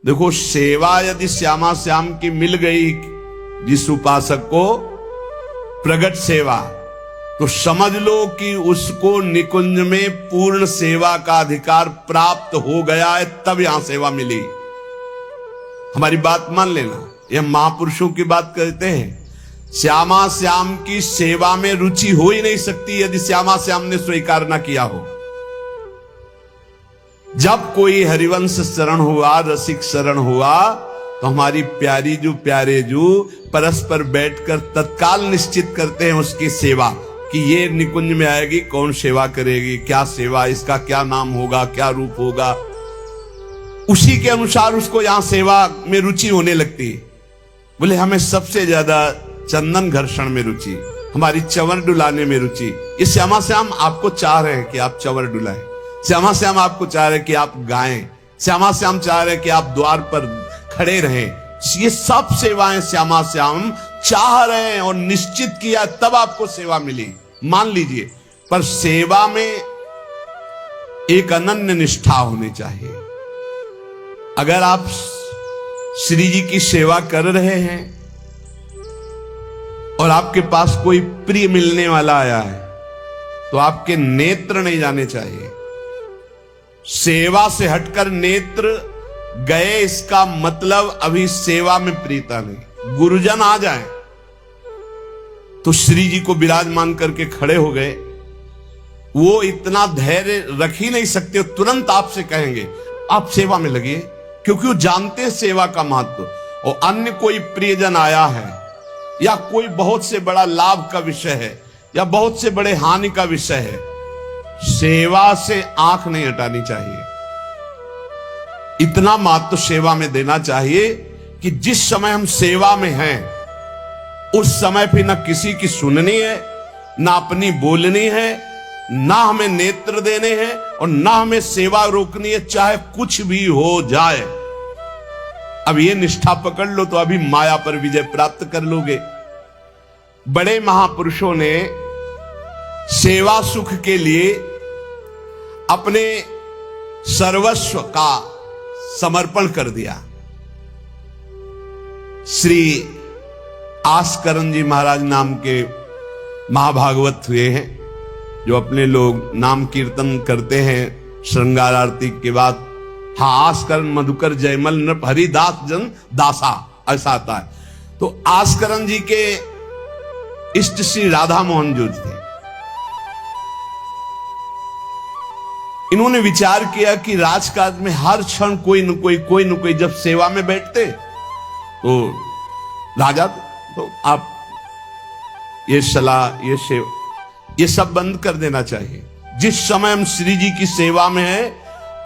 देखो, सेवा यदि श्यामा श्याम की मिल गई जिस उपासक को, प्रगट सेवा, तो समझ लो कि उसको निकुंज में पूर्ण सेवा का अधिकार प्राप्त हो गया है, तब यहां सेवा मिली। हमारी बात मान लेना, यह महापुरुषों की बात कहते हैं। श्यामा श्याम की सेवा में रुचि हो ही नहीं सकती यदि श्यामा श्याम ने स्वीकार ना किया हो। जब कोई हरिवंश शरण हुआ, रसिक शरण हुआ, तो हमारी प्यारी जू प्यारे जू परस्पर बैठकर तत्काल निश्चित करते हैं उसकी सेवा, कि ये निकुंज में आएगी, कौन सेवा करेगी, क्या सेवा, इसका क्या नाम होगा, क्या रूप होगा। उसी के अनुसार उसको यहां सेवा में रुचि होने लगती है। बोले हमें सबसे ज्यादा चंदन घर्षण में रुचि, हमारी चंवर डुलाने में रुचि। ये श्यामा श्याम आपको चाह रहे हैं कि आप चंवर डुलाएं, श्यामा श्याम आपको चाह रहे हैं कि आप गाएं, श्यामा श्याम चाह रहे हैं कि आप द्वार पर खड़े रहें। ये सब सेवाएं श्यामा श्याम चाह रहे हैं और निश्चित किया, तब आपको सेवा मिली, मान लीजिए। पर सेवा में एक अनन्य निष्ठा होनी चाहिए। अगर आप श्री जी की सेवा कर रहे हैं और आपके पास कोई प्रिय मिलने वाला आया है, तो आपके नेत्र नहीं जाने चाहिए। सेवा से हटकर नेत्र गए, इसका मतलब अभी सेवा में प्रीता नहीं। गुरुजन आ जाए तो श्री जी को विराजमान करके खड़े हो गए, वो इतना धैर्य रख ही नहीं सकते, तुरंत आपसे कहेंगे आप सेवा में लगिए, क्योंकि वो जानते हैं सेवा का महत्व। और अन्य कोई प्रियजन आया है या कोई बहुत से बड़ा लाभ का विषय है या बहुत से बड़े हानि का विषय है, सेवा से आंख नहीं हटानी चाहिए। इतना महत्व सेवा में देना चाहिए कि जिस समय हम सेवा में हैं, उस समय फिर ना किसी की सुननी है, ना अपनी बोलनी है, ना हमें नेत्र देने हैं और ना हमें सेवा रोकनी है, चाहे कुछ भी हो जाए। अब ये निष्ठा पकड़ लो तो अभी माया पर विजय प्राप्त कर लोगे। बड़े महापुरुषों ने सेवा सुख के लिए अपने सर्वस्व का समर्पण कर दिया। श्री आस्करण जी महाराज नाम के महाभागवत हुए हैं, जो अपने लोग नाम कीर्तन करते हैं श्रृंगार आरती के बाद। हाँ, आस्करण मधुकर जयमल नृप हरिदास जन दासा, ऐसा आता है। तो आस्करण जी के इष्ट श्री राधा मोहन जो थे, इन्होंने विचार किया कि राजकाज में हर क्षण कोई न कोई जब सेवा में बैठते तो राजा, तो आप ये सलाह, ये सेवा, ये सब बंद कर देना चाहिए। जिस समय हम श्री जी की सेवा में है,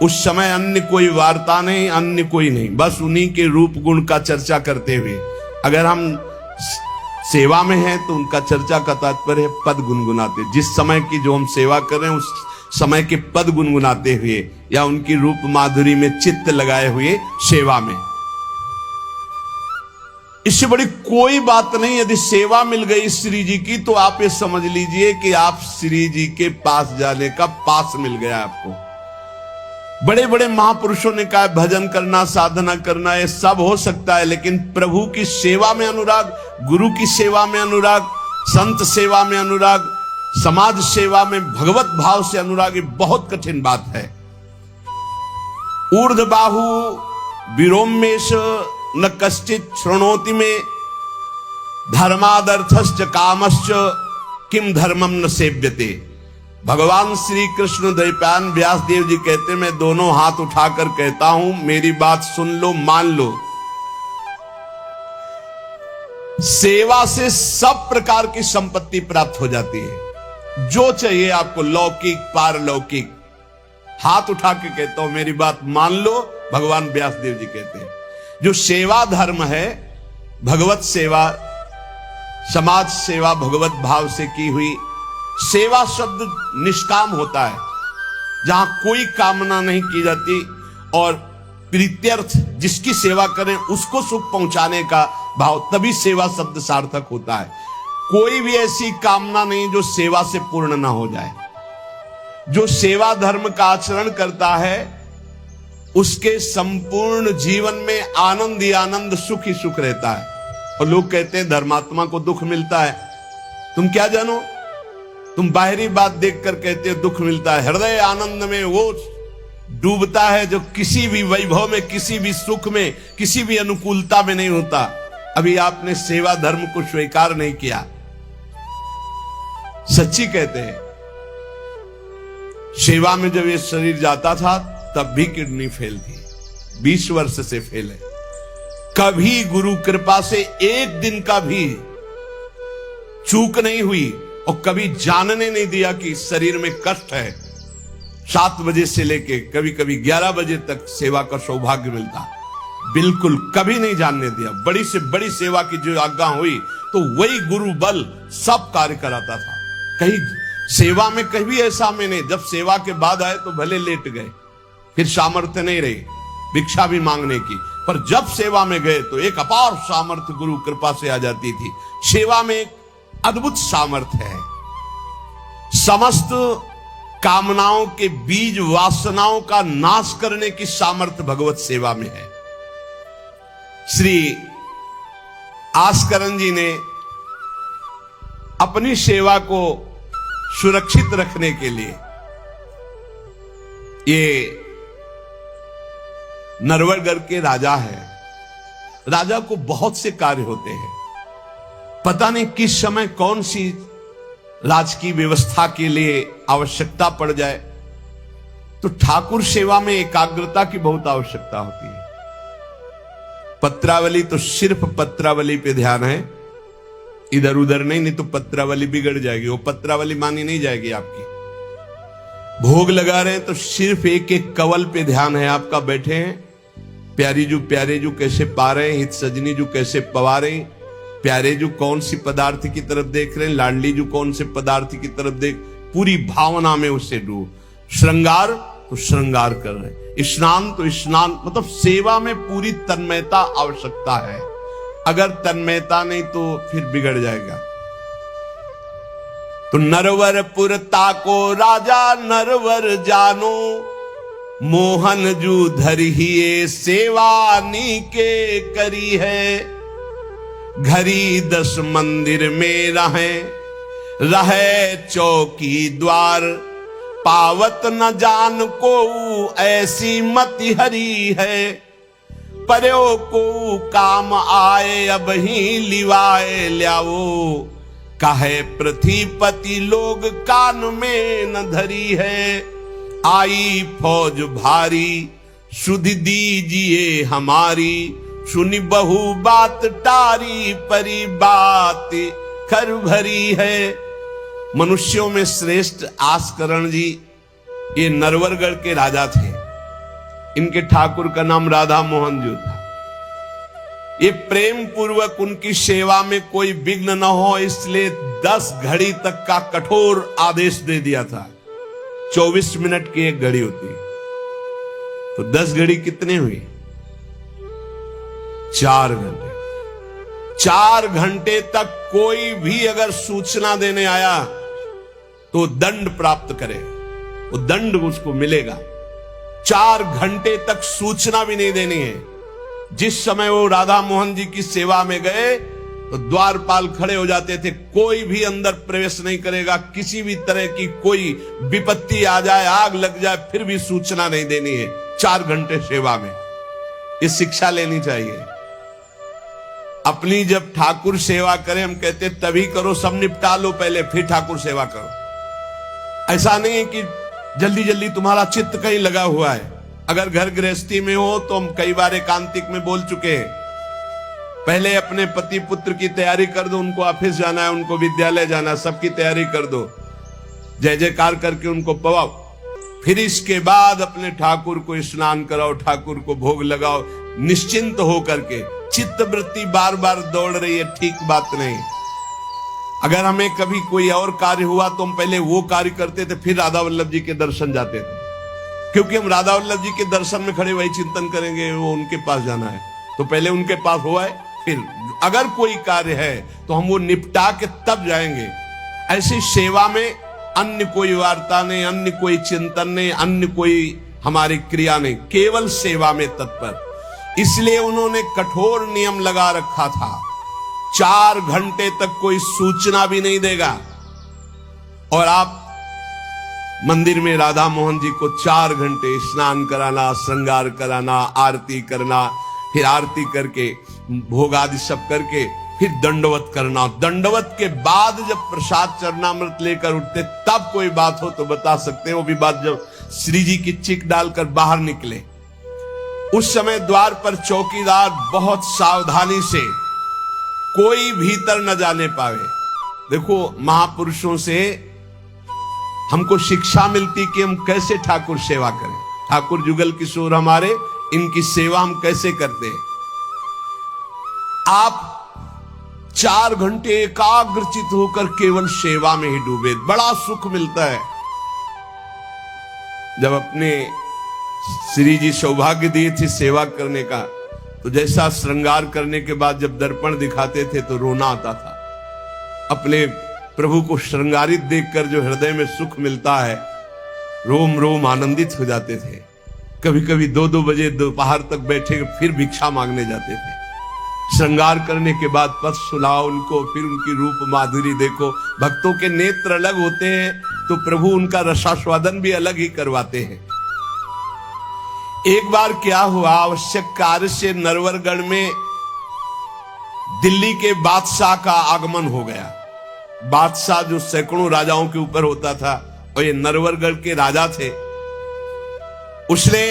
उस समय अन्य कोई वार्ता नहीं, अन्य कोई नहीं, बस उन्हीं के रूप गुण का चर्चा करते हुए। अगर हम सेवा में हैं तो उनका चर्चा का तात्पर्य है पद गुनगुनाते, जिस समय की जो हम सेवा कर रहे हैं उस समय के पद गुनगुनाते हुए या उनकी रूप माधुरी में चित्त लगाए हुए सेवा में। इससे बड़ी कोई बात नहीं। यदि सेवा मिल गई श्री जी की, तो आप ये समझ लीजिए कि आप श्री जी के पास जाने का पास मिल गया आपको। बड़े बड़े महापुरुषों ने कहा भजन करना, साधना करना, ये सब हो सकता है, लेकिन प्रभु की सेवा में अनुराग, गुरु की सेवा में अनुराग, संत सेवा में अनुराग, समाज सेवा में भगवत भाव से अनुराग, ये बहुत कठिन बात है। ऊर्ध्वबाहु विरोमेश न कश्चित शृणोति में, धर्मादर्थश्च कामश्च किम धर्मम न सेव्यते। भगवान श्री कृष्ण द्वैपायन व्यास देव जी कहते, मैं दोनों हाथ उठाकर कहता हूं, मेरी बात सुन लो, मान लो। सेवा से सब प्रकार की संपत्ति प्राप्त हो जाती है, जो चाहिए आपको, लौकिक पारलौकिक। हाथ उठा के कहता हूं, मेरी बात मान लो। भगवान व्यास देव जी कहते हैं, जो सेवा धर्म है, भगवत सेवा, समाज सेवा भगवत भाव से की हुई सेवा, शब्द निष्काम होता है, जहां कोई कामना नहीं की जाती और प्रीत्यर्थ, जिसकी सेवा करें उसको सुख पहुंचाने का भाव, तभी सेवा शब्द सार्थक होता है। कोई भी ऐसी कामना नहीं जो सेवा से पूर्ण ना हो जाए। जो सेवा धर्म का आचरण करता है उसके संपूर्ण जीवन में आनंद ही आनंद, सुख ही सुख रहता है। और लोग कहते हैं धर्मात्मा को दुख मिलता है। तुम क्या जानो, तुम बाहरी बात देखकर कहते हो दुख मिलता है। हृदय आनंद में वो डूबता है जो किसी भी वैभव में, किसी भी सुख में, किसी भी अनुकूलता में नहीं होता। अभी आपने सेवा धर्म को स्वीकार नहीं किया। सच्ची कहते हैं, सेवा में जब ये शरीर जाता था तब भी किडनी फेल थी, 20 वर्ष से फेल है। कभी गुरु कृपा से एक दिन का भी चूक नहीं हुई और कभी जानने नहीं दिया कि शरीर में कष्ट है। 7 बजे से लेके कभी कभी 11 बजे तक सेवा का सौभाग्य मिलता, बिल्कुल कभी नहीं जानने दिया। बड़ी से बड़ी सेवा की जो आज्ञा हुई तो वही गुरु बल सब कार्य कराता था। कहीं सेवा में कभी ऐसा में नहीं, जब सेवा के बाद आए तो भले लेट गए, फिर सामर्थ्य नहीं रही भिक्षा भी मांगने की, पर जब सेवा में गए तो एक अपार सामर्थ्य गुरु कृपा से आ जाती थी। सेवा में एक अद्भुत सामर्थ्य है। समस्त कामनाओं के बीज, वासनाओं का नाश करने की सामर्थ्य भगवत सेवा में है। श्री आस्करन जी ने अपनी सेवा को सुरक्षित रखने के लिए, ये नरवरगढ़ के राजा है। राजा को बहुत से कार्य होते हैं, पता नहीं किस समय कौन सी राजकीय व्यवस्था के लिए आवश्यकता पड़ जाए, तो ठाकुर सेवा में एकाग्रता की बहुत आवश्यकता होती है। पत्रावली तो सिर्फ पत्रावली पे ध्यान है, इधर उधर नहीं तो पत्रावली बिगड़ जाएगी, वो पत्रावली मानी नहीं जाएगी आपकी। भोग लगा रहे हैं तो सिर्फ एक एक कवल पे ध्यान है आपका। बैठे हैं, प्यारे जू कैसे पा रहे हैं, हित सजनी जू कैसे पवा रहे हैं, प्यारे जू कौन सी पदार्थ की तरफ देख रहे हैं, लाडली जू कौन से पदार्थ की तरफ देख, पूरी भावना में उससे डूब। श्रृंगार तो श्रृंगार कर रहे हैं, स्नान तो स्नान, मतलब सेवा में पूरी तन्मयता आवश्यकता है। अगर तन्मयता नहीं तो फिर बिगड़ जाएगा। तो नरवरपुर ताको राजा नरवर जानो, मोहन जू धरिए सेवा नी के करी है। घरी 10 मंदिर में रहे चौकी द्वार, पावत न जान को ऐसी मति हरी है। पर्यो को काम आए अब ही लिवाए ल्याओ, कहे पृथ्वीपति लोग कान में न धरी है। आई फौज भारी सुध दीजिए हमारी, सुनी बहु बात टारी परी बात कर भरी है। मनुष्यों में श्रेष्ठ आस्करण जी ये नरवरगढ़ के राजा थे। इनके ठाकुर का नाम राधा मोहन जी था। ये प्रेम पूर्वक उनकी सेवा में कोई विघ्न न हो, इसलिए 10 घड़ी तक का कठोर आदेश दे दिया था। 24 मिनट की एक घड़ी होती, तो 10 घड़ी कितने हुई? 4 घंटे। 4 घंटे तक कोई भी अगर सूचना देने आया तो दंड प्राप्त करे, वो दंड उसको मिलेगा। 4 घंटे तक सूचना भी नहीं देनी है। जिस समय वो राधा मोहन जी की सेवा में गए तो द्वारपाल खड़े हो जाते थे, कोई भी अंदर प्रवेश नहीं करेगा। किसी भी तरह की कोई विपत्ति आ जाए, आग लग जाए, फिर भी सूचना नहीं देनी है। 4 घंटे सेवा में ये शिक्षा लेनी चाहिए। अपनी जब ठाकुर सेवा करें, हम कहते तभी करो, सब निपटा लो पहले फिर ठाकुर सेवा करो। ऐसा नहीं है कि जल्दी जल्दी तुम्हारा चित्त कहीं लगा हुआ है। अगर घर गृहस्थी में हो तो हम कई बार एकांतिक में बोल चुके हैं, पहले अपने पति पुत्र की तैयारी कर दो। उनको ऑफिस जाना है, उनको विद्यालय जाना है, सबकी तैयारी कर दो, जय जयकार करके उनको पवाओ। फिर इसके बाद अपने ठाकुर को स्नान कराओ, ठाकुर को भोग लगाओ, निश्चिंत हो करके। चित्त वृत्ति बार बार दौड़ रही है, ठीक बात नहीं। अगर हमें कभी कोई और कार्य हुआ तो हम पहले वो कार्य करते थे, फिर राधा वल्लभ जी के दर्शन जाते थे, क्योंकि हम राधा वल्लभ जी के दर्शन में खड़े वही चिंतन करेंगे, वो उनके पास जाना है तो पहले उनके पास हुआ है, फिर अगर कोई कार्य है तो हम वो निपटा के तब जाएंगे। ऐसी सेवा में अन्य कोई वार्ता नहीं, अन्य कोई चिंतन नहीं, अन्य कोई हमारी क्रिया नहीं, केवल सेवा में तत्पर। इसलिए उन्होंने कठोर नियम लगा रखा था, 4 घंटे तक कोई सूचना भी नहीं देगा। और आप मंदिर में राधा मोहन जी को 4 घंटे स्नान कराना, श्रृंगार कराना, आरती करना, फिर आरती करके भोग आदि सब करके फिर दंडवत करना। दंडवत के बाद जब प्रसाद चरणामृत लेकर उठते तब कोई बात हो तो बता सकते हैं। वो भी बात जब श्री जी की चिक डालकर बाहर निकले, उस समय द्वार पर चौकीदार बहुत सावधानी से कोई भीतर न जाने पावे। देखो, महापुरुषों से हमको शिक्षा मिलती कि हम कैसे ठाकुर सेवा करें। ठाकुर जुगल किशोर हमारे, इनकी सेवा हम कैसे करते हैं। आप 4 घंटे एकाग्रचित होकर केवल सेवा में ही डूबे, बड़ा सुख मिलता है। जब अपने श्री जी सौभाग्य दिए थे सेवा करने का, तो जैसा श्रृंगार करने के बाद जब दर्पण दिखाते थे तो रोना आता था। अपने प्रभु को श्रृंगारित देखकर जो हृदय में सुख मिलता है, रोम रोम आनंदित हो जाते थे। कभी कभी 2-2 बजे दोपहर तक बैठे फिर भिक्षा मांगने जाते थे। श्रृंगार करने के बाद पथ सुलाओ उनको, फिर उनकी रूप माधुरी देखो। भक्तों के नेत्र अलग होते हैं तो प्रभु उनका रसास्वादन भी अलग ही करवाते हैं। एक बार क्या हुआ, आवश्यक कार्य से नरवरगढ़ में दिल्ली के बादशाह का आगमन हो गया। बादशाह जो सैकड़ों राजाओं के ऊपर होता था, और ये नरवरगढ़ के राजा थे। उसने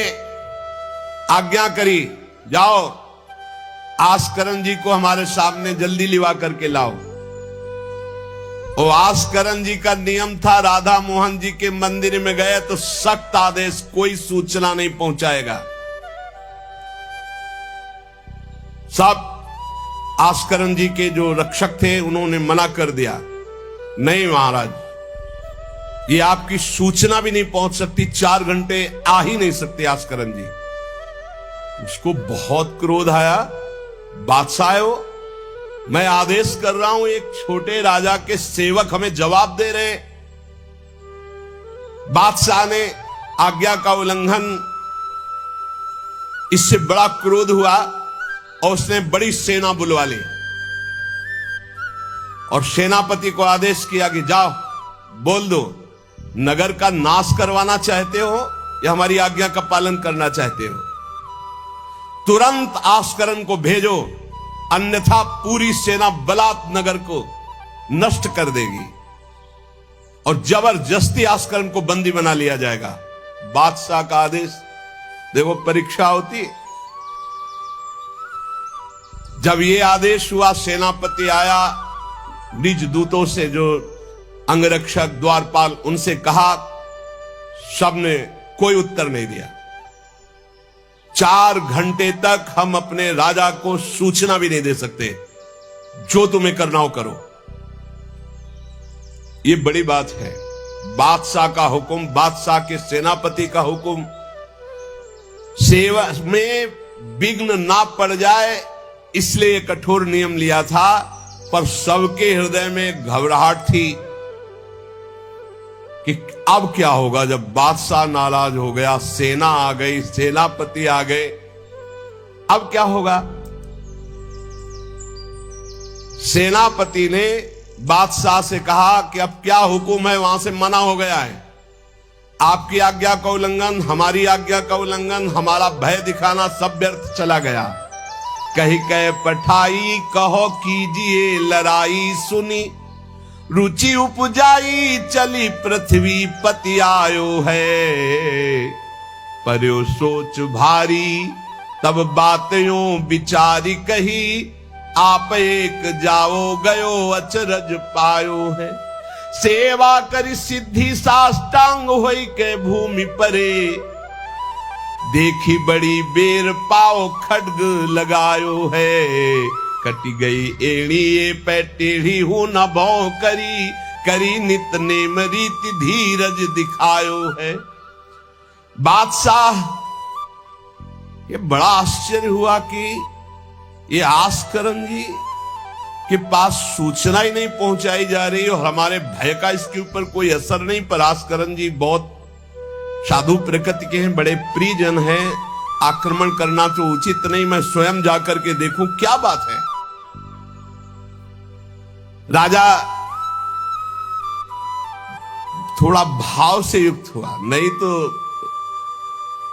आज्ञा करी, जाओ आस्करण जी को हमारे सामने जल्दी लिवा करके लाओ। और आस्करण जी का नियम था, राधा मोहन जी के मंदिर में गए तो सख्त आदेश, कोई सूचना नहीं पहुंचाएगा। सब आस्करण जी के जो रक्षक थे उन्होंने मना कर दिया, नहीं महाराज, ये आपकी सूचना भी नहीं पहुंच सकती, 4 घंटे आ ही नहीं सकते आस्करण जी। उसको बहुत क्रोध आया, बादशाह हो, मैं आदेश कर रहा हूं, एक छोटे राजा के सेवक हमें जवाब दे रहे। बादशाह ने आज्ञा का उल्लंघन, इससे बड़ा क्रोध हुआ और उसने बड़ी सेना बुलवा ली और सेनापति को आदेश किया कि जाओ बोल दो, नगर का नाश करवाना चाहते हो या हमारी आज्ञा का पालन करना चाहते हो। तुरंत आस्करण को भेजो, अन्यथा पूरी सेना बलात् नगर को नष्ट कर देगी और जबरदस्ती आस्करण को बंदी बना लिया जाएगा। बादशाह का आदेश, देखो परीक्षा होती। जब ये आदेश हुआ, सेनापति आया, निज दूतों से जो अंगरक्षक द्वारपाल, उनसे कहा, सबने कोई उत्तर नहीं दिया। 4 घंटे तक हम अपने राजा को सूचना भी नहीं दे सकते, जो तुम्हें करना हो करो। ये बड़ी बात है। बादशाह का हुक्म, बादशाह के सेनापति का हुक्म, सेवा में विघ्न ना पड़ जाए इसलिए कठोर नियम लिया था। पर सबके हृदय में घबराहट थी कि अब क्या होगा जब बादशाह नाराज हो गया, सेना आ गई, सेनापति आ गए, अब क्या होगा। सेनापति ने बादशाह से कहा कि अब क्या हुक्म है, वहां से मना हो गया है, आपकी आज्ञा का उल्लंघन, हमारी आज्ञा का उल्लंघन, हमारा भय दिखाना सब व्यर्थ चला गया। कही कह पठाई, कहो कीजिए लड़ाई, सुनी रुचि उपजाई, चली पृथ्वी पति आयो है। पर्यो सोच भारी, तब बातों विचारी कही, आप एक जाओ गयो अचरज पायो है। सेवा करी सिद्धि साष्टांग होई के भूमि परे, देखी बड़ी बेर पाओ खड्ग लगायो है। कटी गई एड़ी ये पैटेढ़ी हूं न भौ करी, करी नित नेम रीति धीरज दिखायो है। बादशाह ये बड़ा आश्चर्य हुआ कि ये आस्करण जी के पास सूचना ही नहीं पहुंचाई जा रही और हमारे भय का इसके ऊपर कोई असर नहीं। पर आस्करण जी बहुत साधु प्रकृति के हैं, बड़े प्रियजन हैं, आक्रमण करना तो उचित नहीं, मैं स्वयं जाकर के देखूं क्या बात है। राजा थोड़ा भाव से युक्त हुआ, नहीं तो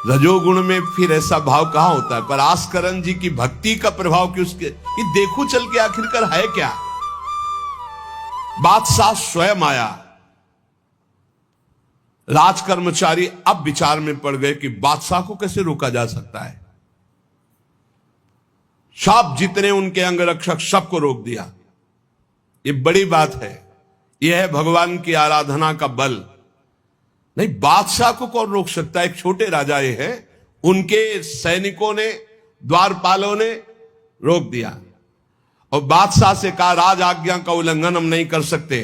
रजोगुण में फिर ऐसा भाव कहां होता है। पर आस्करण जी की भक्ति का प्रभाव कि उसके ये देखो चल के आखिरकार है क्या। बादशाह स्वयं आया। राज कर्मचारी अब विचार में पड़ गए कि बादशाह को कैसे रोका जा सकता है। सब जितने उनके अंगरक्षक सबको रोक दिया। ये बड़ी बात है, यह है भगवान की आराधना का बल। नहीं, बादशाह को कौन रोक सकता है। एक छोटे राजा ये है, उनके सैनिकों ने, द्वारपालों ने रोक दिया और बादशाह से कहा राज आज्ञा का उल्लंघन हम नहीं कर सकते।